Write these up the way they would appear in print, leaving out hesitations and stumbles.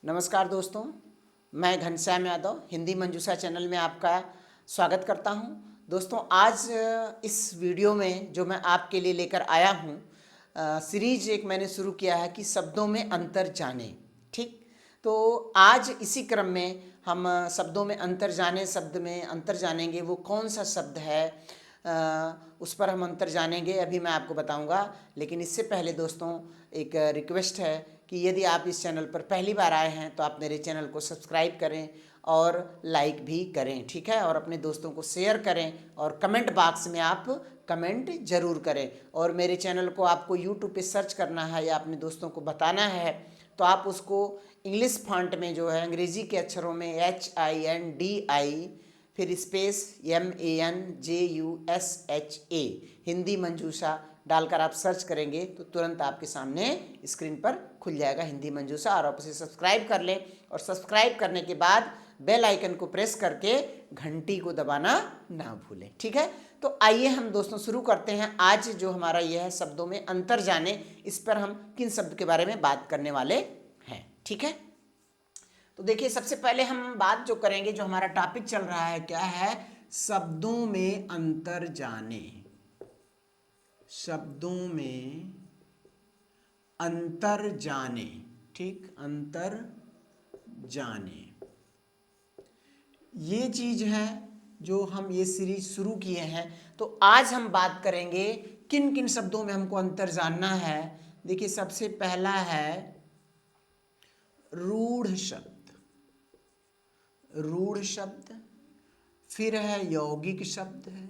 नमस्कार दोस्तों, मैं घनश्याम यादव हिंदी मंजूषा चैनल में आपका स्वागत करता हूं। दोस्तों, आज इस वीडियो में जो मैं आपके लिए लेकर आया हूं, सीरीज एक मैंने शुरू किया है कि शब्दों में अंतर जाने। ठीक, तो आज इसी क्रम में हम शब्दों में अंतर जाने, शब्द में अंतर जानेंगे। वो कौन सा शब्द है उस पर हम अंतर जानेंगे, अभी मैं आपको बताऊंगा। लेकिन इससे पहले दोस्तों, एक रिक्वेस्ट है कि यदि आप इस चैनल पर पहली बार आए हैं तो आप मेरे चैनल को सब्सक्राइब करें और लाइक भी करें, ठीक है, और अपने दोस्तों को शेयर करें और कमेंट बॉक्स में आप कमेंट जरूर करें। और मेरे चैनल को आपको यूट्यूब पे सर्च करना है या अपने दोस्तों को बताना है तो आप उसको इंग्लिश फॉन्ट में, जो है अंग्रेजी के अक्षरों में, HINDI फिर स्पेस MANJUSHA हिंदी मंजूषा डालकर आप सर्च करेंगे तो तुरंत आपके सामने स्क्रीन पर खुल जाएगा हिंदी मंजूषा। और आप उसे सब्सक्राइब कर लें और सब्सक्राइब करने के बाद बेल आइकन को प्रेस करके घंटी को दबाना ना भूलें, ठीक है। तो आइए हम दोस्तों शुरू करते हैं। आज जो हमारा यह है शब्दों में अंतर जाने, इस पर हम किन शब्द के बारे में बात करने वाले हैं, ठीक है। तो देखिए, सबसे पहले हम बात जो करेंगे, जो हमारा टॉपिक चल रहा है, क्या है? शब्दों में अंतर जाने। शब्दों में अंतर जाने, ठीक, अंतर जाने ये चीज है जो हम ये सीरीज शुरू किए हैं। तो आज हम बात करेंगे किन किन शब्दों में हमको अंतर जानना है। देखिए, सबसे पहला है रूढ़ शब्द। रूढ़ शब्द, फिर है यौगिक शब्द है,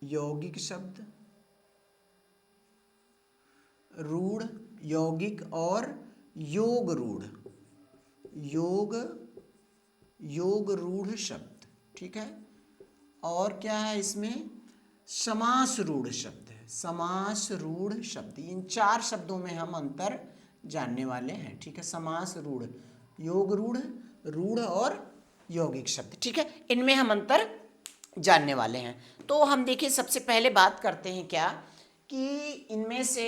यौगिक शब्द, रूढ़, यौगिक और योग रूढ़, योग रूढ़ शब्द, ठीक है। और क्या है इसमें? समास रूढ़ शब्द है, समास रूढ़ शब्द। इन चार शब्दों में हम अंतर जानने वाले हैं, ठीक है। समास रूढ़, योग रूढ़, रूढ़ और यौगिक शब्द, ठीक है, इनमें हम अंतर जानने वाले हैं। तो हम देखिए, सबसे पहले बात करते हैं क्या कि इनमें से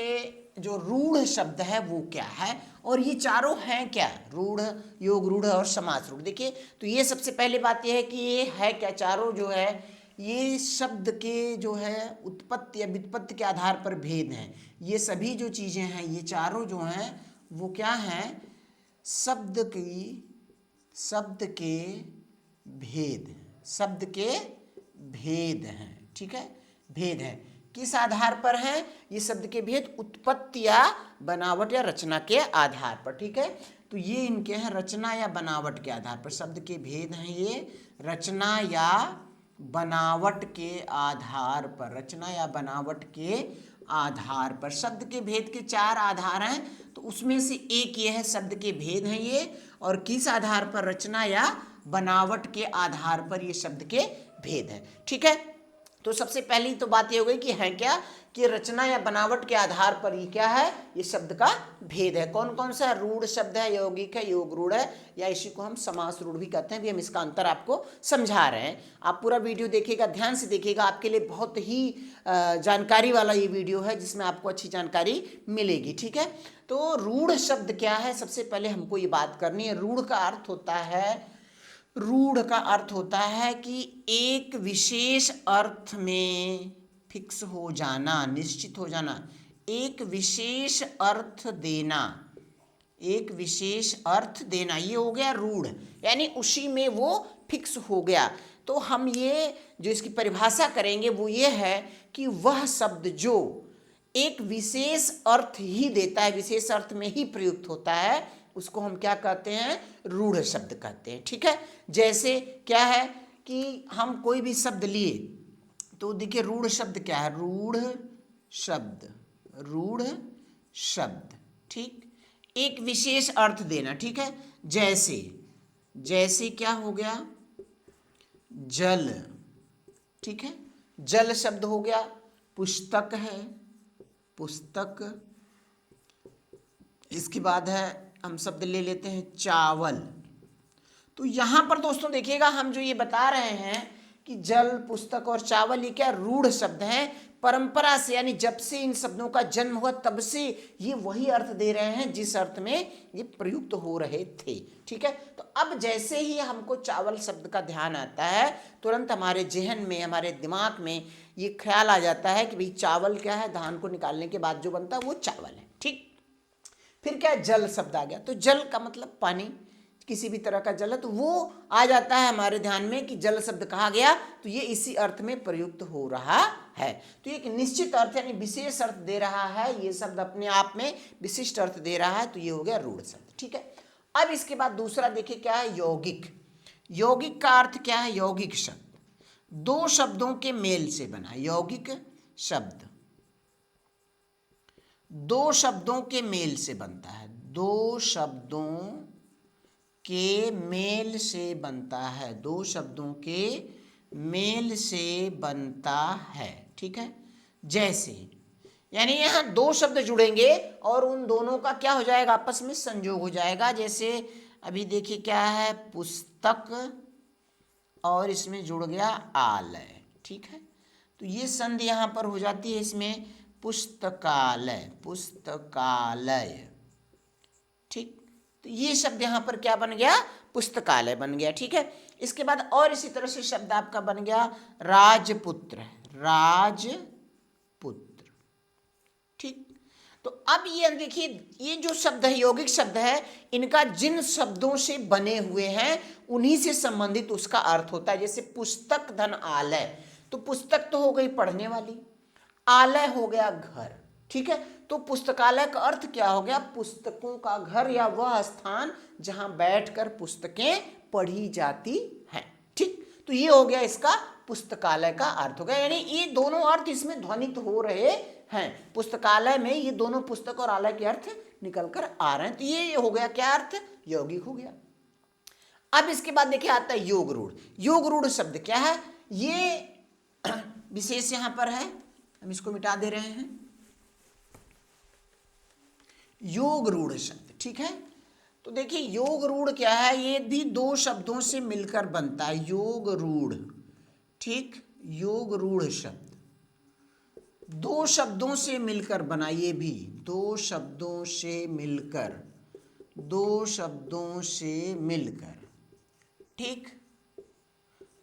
जो रूढ़ शब्द है वो क्या है, और ये चारों हैं क्या? रूढ़, योग रूढ़ और समास रूढ़। देखिए, तो ये सबसे पहले बात यह है कि ये है क्या? चारों जो है ये शब्द के जो है उत्पत्ति या व्युत्पत्ति के आधार पर भेद हैं। ये सभी जो चीज़ें हैं, ये चारों जो हैं वो क्या हैं? शब्द के भेद, शब्द के भेद हैं, ठीक है, भेद है। किस आधार पर है ये शब्द के भेद? उत्पत्ति या बनावट या रचना के आधार पर, ठीक है। तो ये इनके हैं रचना या बनावट के आधार पर। शब्द के भेद हैं ये रचना या बनावट के आधार पर, रचना या बनावट के आधार पर। शब्द के भेद के चार आधार हैं, तो उसमें से एक ये है, शब्द के भेद हैं ये। और किस आधार पर? रचना या बनावट के आधार पर ये शब्द के भेद है, ठीक है। तो सबसे पहली तो बात ये हो गई कि है क्या, कि रचना या बनावट के आधार पर ये क्या है? ये शब्द का भेद है। कौन कौन सा? रूढ़ शब्द है, यौगिक है, योग रूढ़ है, या इसी को हम समास रूढ़ भी कहते हैं। भी हम इसका अंतर आपको समझा रहे हैं। आप पूरा वीडियो देखिएगा, ध्यान से देखिएगा, आपके लिए बहुत ही जानकारी वाला ये वीडियो है जिसमें आपको अच्छी जानकारी मिलेगी, ठीक है। तो रूढ़ शब्द क्या है, सबसे पहले हमको ये बात करनी है। रूढ़ का अर्थ होता है, रूढ़ का अर्थ होता है कि एक विशेष अर्थ में फिक्स हो जाना, निश्चित हो जाना, एक विशेष अर्थ देना, एक विशेष अर्थ देना, ये हो गया रूढ़, यानी उसी में वो फिक्स हो गया। तो हम ये जो इसकी परिभाषा करेंगे वो ये है कि वह शब्द जो एक विशेष अर्थ ही देता है, विशेष अर्थ में ही प्रयुक्त होता है, उसको हम क्या कहते हैं? रूढ़ शब्द कहते हैं, ठीक है। जैसे क्या है कि हम कोई भी शब्द लिए तो देखिए, रूढ़ शब्द क्या है? रूढ़ शब्द, रूढ़ शब्द, ठीक, एक विशेष अर्थ देना, ठीक है। जैसे, जैसे क्या हो गया? जल, ठीक है, जल शब्द हो गया। पुस्तक है, पुस्तक। इसके बाद है, हम शब्द ले लेते हैं चावल। तो यहाँ पर दोस्तों देखिएगा, हम जो ये बता रहे हैं कि जल, पुस्तक और चावल ये क्या रूढ़ शब्द हैं, परंपरा से, यानी जब से इन शब्दों का जन्म हुआ तब से ये वही अर्थ दे रहे हैं जिस अर्थ में ये प्रयुक्त हो रहे थे। ठीक है, तो अब जैसे ही हमको चावल शब्द का ध्यान आता है तुरंत हमारे जहन में, हमारे दिमाग में ये ख्याल आ जाता है कि भाई चावल क्या है, धान को निकालने के बाद जो बनता है वो चावल है। ठीक, फिर क्या है, जल शब्द आ गया, तो जल का मतलब पानी, किसी भी तरह का जल है तो वो आ जाता है हमारे ध्यान में कि जल शब्द कहा गया तो ये इसी अर्थ में प्रयुक्त हो रहा है। तो एक निश्चित अर्थ यानी विशेष अर्थ दे रहा है, ये शब्द अपने आप में विशिष्ट अर्थ दे रहा है, तो ये हो गया रूढ़ शब्द। ठीक है, अब इसके बाद दूसरा देखिए क्या है, यौगिक। यौगिक का अर्थ क्या है, यौगिक शब्द दो शब्दों के मेल से बना। यौगिक शब्द दो शब्दों के मेल से बनता है, दो शब्दों के मेल से बनता है, दो शब्दों के मेल से बनता है। ठीक है, जैसे यानी यहाँ दो शब्द जुड़ेंगे और उन दोनों का क्या हो जाएगा, आपस में संयोग हो जाएगा। जैसे अभी देखिए क्या है, पुस्तक और इसमें जुड़ गया आलय। ठीक है, तो ये संधि यहाँ पर हो जाती है इसमें, पुस्तकालय, पुस्तकालय। ठीक, तो ये शब्द यहाँ पर क्या बन गया, पुस्तकालय बन गया। ठीक है, इसके बाद और इसी तरह से शब्द आपका बन गया राजपुत्र, राजपुत्र। ठीक, तो अब ये देखिए ये जो शब्द है, यौगिक शब्द है, इनका जिन शब्दों से बने हुए हैं उन्हीं से संबंधित उसका अर्थ होता है। जैसे पुस्तक धन आलय, तो पुस्तक तो हो गई पढ़ने वाली, आलय हो गया घर। ठीक है, तो पुस्तकालय का अर्थ क्या हो गया, पुस्तकों का घर या वह स्थान जहां बैठकर पुस्तकें पढ़ी जाती हैं। ठीक, तो ये हो गया इसका पुस्तकालय का अर्थ हो गया, यानी ये दोनों अर्थ इसमें ध्वनित हो रहे हैं। पुस्तकालय में ये दोनों पुस्तक और आलय के अर्थ निकल कर आ रहे हैं, तो ये हो गया क्या अर्थ, यौगिक हो गया। अब इसके बाद देखिए आता है योग रूढ़। योग रूढ़ शब्द क्या है, ये विशेष यहां पर है, हम इसको मिटा दे रहे हैं, योग रूढ़ शब्द। ठीक है, तो देखिए योग रूढ़ क्या है, ये भी दो शब्दों से मिलकर बनता है, योग रूढ़। ठीक, योग रूढ़ शब्द दो शब्दों से मिलकर बना, ये भी दो शब्दों से मिलकर, दो शब्दों से मिलकर ठीक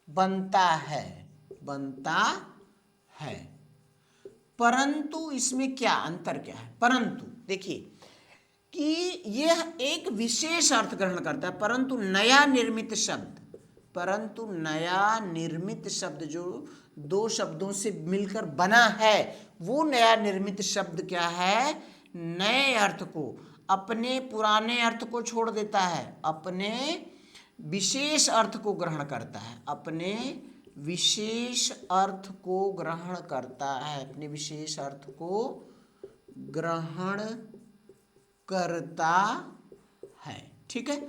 बनता है, बनता है। परंतु इसमें क्या अंतर क्या है, परंतु देखिए कि यह एक विशेष अर्थ ग्रहण करता है, परंतु नया निर्मित शब्द, परंतु नया निर्मित शब्द जो दो शब्दों से मिलकर बना है, वो नया निर्मित शब्द क्या है, नए अर्थ को, अपने पुराने अर्थ को छोड़ देता है, अपने विशेष अर्थ को ग्रहण करता है, अपने विशेष अर्थ को ग्रहण करता है, अपने विशेष अर्थ को ग्रहण करता है। ठीक है,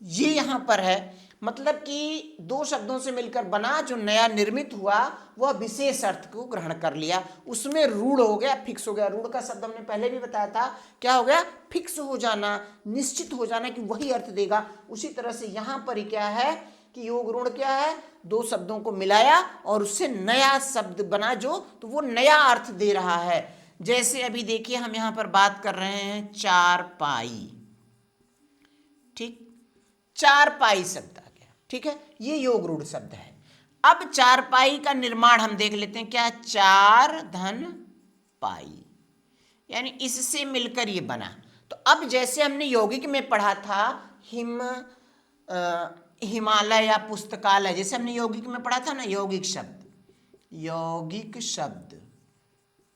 ये यहां पर है, मतलब कि दो शब्दों से मिलकर बना जो नया निर्मित हुआ वह विशेष अर्थ को ग्रहण कर लिया, उसमें रूढ़ हो गया, फिक्स हो गया। रूढ़ का शब्द हमने पहले भी बताया था, क्या हो गया, फिक्स हो जाना, निश्चित हो जाना कि वही अर्थ देगा। उसी तरह से यहां पर ही क्या है कि योग रूढ़ क्या है, दो शब्दों को मिलाया और उससे नया शब्द बना जो, तो वो नया अर्थ दे रहा है। जैसे अभी देखिए हम यहां पर बात कर रहे हैं चारपाई। ठीक, चारपाई शब्द आ गया। ठीक है, ये योग रूढ़ शब्द है। अब चारपाई का निर्माण हम देख लेते हैं, क्या, चार धन पाई, यानी इससे मिलकर ये बना। तो अब जैसे हमने यौगिक में पढ़ा था हिमालय या पुस्तकालय, जैसे हमने यौगिक में पढ़ा था ना, यौगिक शब्द, यौगिक शब्द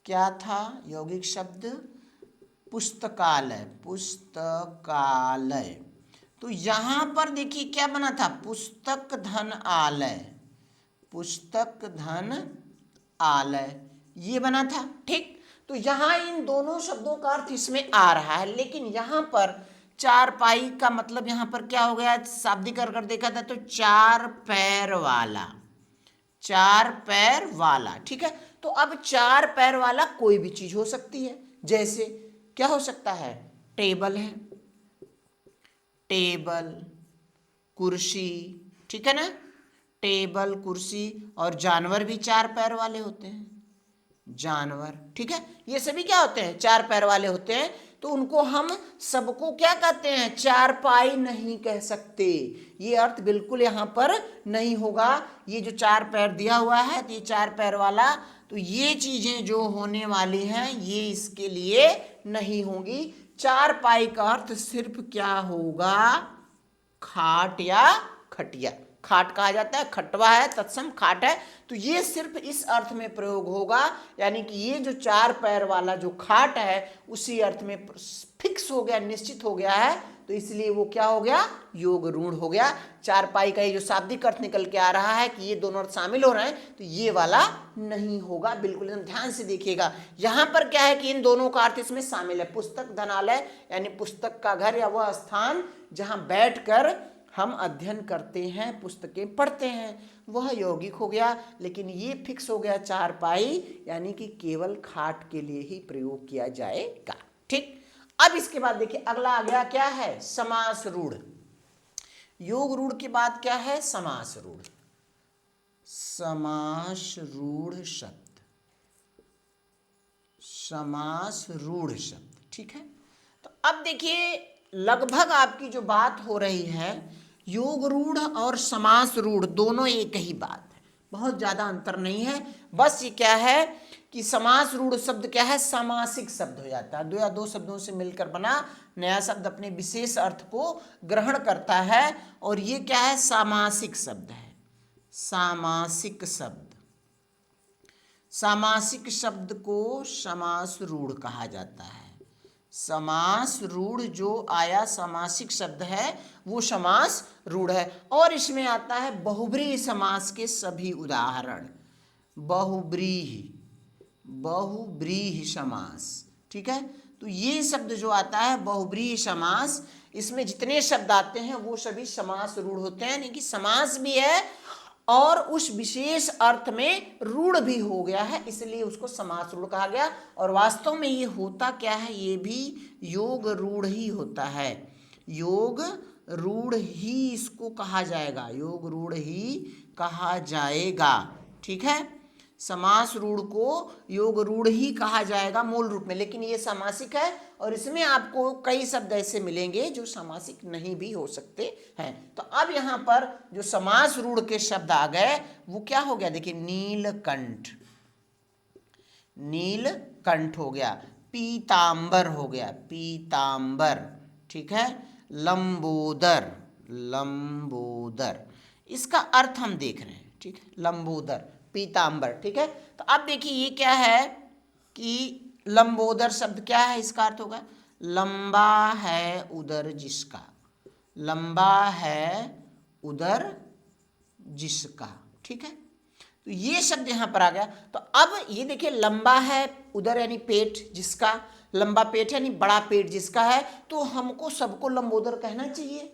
क्या था, यौगिक शब्द पुस्तकालय, पुस्तकालय। तो यहां पर देखिए क्या बना था, पुस्तक धन आलय, पुस्तक धन आलय, ये बना था। ठीक, तो यहां इन दोनों शब्दों का अर्थ इसमें आ रहा है, लेकिन यहां पर चारपाई का मतलब यहां पर क्या हो गया, शाब्दिक कर देखा था तो चार पैर वाला, चार पैर वाला। ठीक है, तो अब चार पैर वाला कोई भी चीज हो सकती है, जैसे क्या हो सकता है, टेबल है, टेबल, कुर्सी, ठीक है ना, टेबल, कुर्सी, और जानवर भी 4 पैर वाले होते हैं, जानवर, ठीक है। ये सभी क्या होते हैं, 4 पैर वाले होते हैं। तो उनको हम सबको क्या कहते हैं, चारपाई नहीं कह सकते। ये अर्थ बिल्कुल यहाँ पर नहीं होगा। ये जो 4 पैर दिया हुआ है, तो ये 4 पैर वाला, तो ये चीजें जो होने वाली हैं ये इसके लिए नहीं होंगी। चारपाई का अर्थ सिर्फ क्या होगा, खाट या खटिया। खाट कहा जाता है, खटवा है, तत्सम खाट है। तो ये सिर्फ इस अर्थ में प्रयोग होगा, यानी कि ये जो 4 पैर वाला जो खाट है उसी अर्थ में फिक्स हो गया, निश्चित हो गया है। तो इसलिए वो क्या हो गया, योग रूढ़ हो गया। चारपाई का ये जो शाब्दिक अर्थ निकल के आ रहा है कि ये दोनों अर्थ शामिल हो रहे हैं, तो ये वाला नहीं होगा। बिल्कुल एकदम ध्यान से देखिएगा। यहाँ पर क्या है कि इन दोनों का अर्थ इसमें शामिल है। पुस्तक धनालय यानी पुस्तक का घर या वह स्थान जहाँ बैठकर हम अध्ययन करते हैं, पुस्तकें पढ़ते हैं, वह यौगिक हो गया। लेकिन ये फिक्स हो गया चारपाई, यानी कि केवल खाट के लिए ही प्रयोग किया जाएगा। ठीक, अब इसके बाद देखिए अगला आ गया, क्या है, समास रूढ़। योग रूढ़ के बाद क्या है, समास रूढ़। समास रूढ़ शब्द, समास रूढ़ शब्द, ठीक है। तो अब देखिए लगभग आपकी जो बात हो रही है, योग रूढ़ और समास रूढ़ दोनों एक ही बात है, बहुत ज्यादा अंतर नहीं है। बस ये क्या है कि समास रूढ़ शब्द क्या है, सामासिक शब्द हो जाता है। 2 या 2 शब्दों से मिलकर बना नया शब्द अपने विशेष अर्थ को ग्रहण करता है, और ये क्या है, सामासिक शब्द है। सामासिक शब्द, सामासिक शब्द को समास रूढ़ कहा जाता है। समास रूढ़ जो आया सामासिक शब्द है वो समास रूढ़ है। और इसमें आता है बहुब्रीहि समास के सभी उदाहरण। बहुब्रीहि, बहुब्रीहि समास, ठीक है। तो ये शब्द जो आता है बहुब्रीहि समास, इसमें जितने शब्द आते हैं वो सभी समास रूढ़ होते हैं, यानी कि समास भी है और उस विशेष अर्थ में रूढ़ भी हो गया है, इसलिए उसको समास रूढ़ कहा गया। और वास्तव में ये होता क्या है, ये भी योग रूढ़ ही होता है। योग रूढ़ ही इसको कहा जाएगा, योग रूढ़ ही कहा जाएगा, ठीक है। समास रूढ़ को योग रूढ़ ही कहा जाएगा मूल रूप में, लेकिन ये सामासिक है और इसमें आपको कई शब्द ऐसे मिलेंगे जो सामासिक नहीं भी हो सकते हैं। तो अब यहाँ पर जो समास रूढ़ के शब्द आ गए वो क्या हो गया, देखिए नीलकंठ, नीलकंठ हो गया, पीतांबर हो गया, पीतांबर, ठीक है, लंबोदर, लंबोदर, इसका अर्थ हम देख रहे हैं, ठीक है, लंबोदर, पीतांबर, ठीक है। तो अब देखिए ये क्या है कि लंबोदर शब्द क्या है, इसका अर्थ होगा लंबा है उदर जिसका, लंबा है उदर जिसका, ठीक है। तो ये शब्द यहाँ पर आ गया। तो अब ये देखिए लंबा है उदर यानी पेट जिसका, लंबा पेट यानी बड़ा पेट जिसका है, तो हमको सबको लंबोदर कहना चाहिए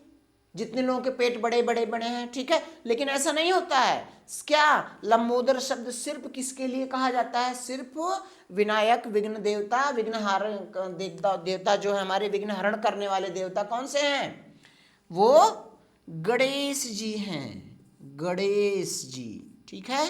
जितने लोगों के पेट बड़े बड़े बड़े हैं, ठीक है। लेकिन ऐसा नहीं होता है। क्या लंबोदर शब्द सिर्फ किसके लिए कहा जाता है, सिर्फ विनायक, विघ्न देवता, विघ्नहरण देवता जो है हमारे विघ्न हरण करने वाले देवता कौन से हैं, वो गणेश जी हैं, गणेश जी, ठीक है।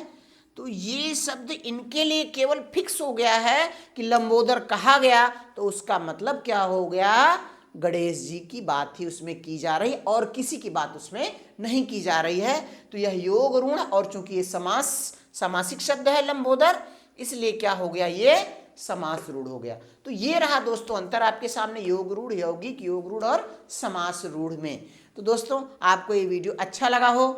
तो ये शब्द इनके लिए केवल फिक्स हो गया है कि लंबोदर कहा गया, तो उसका मतलब क्या हो गया, गणेश जी की बात ही उसमें की जा रही और किसी की बात उसमें नहीं की जा रही है। तो यह योग रूढ़, और चूंकि ये सामासिक शब्द है लंबोदर, इसलिए क्या हो गया, ये समास रूढ़ हो गया। तो ये रहा दोस्तों अंतर आपके सामने योग रूढ़, यौगिक, योग रूढ़ और समास रूढ़ में। तो दोस्तों आपको ये वीडियो अच्छा लगा हो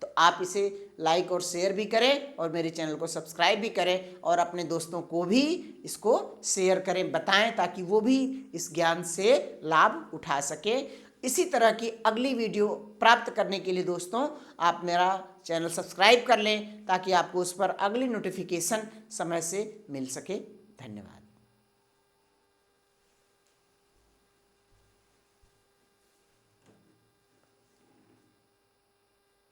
तो आप इसे लाइक और शेयर भी करें और मेरे चैनल को सब्सक्राइब भी करें और अपने दोस्तों को भी इसको शेयर करें, बताएं, ताकि वो भी इस ज्ञान से लाभ उठा सके। इसी तरह की अगली वीडियो प्राप्त करने के लिए दोस्तों आप मेरा चैनल सब्सक्राइब कर लें, ताकि आपको उस पर अगली नोटिफिकेशन समय से मिल सके। धन्यवाद।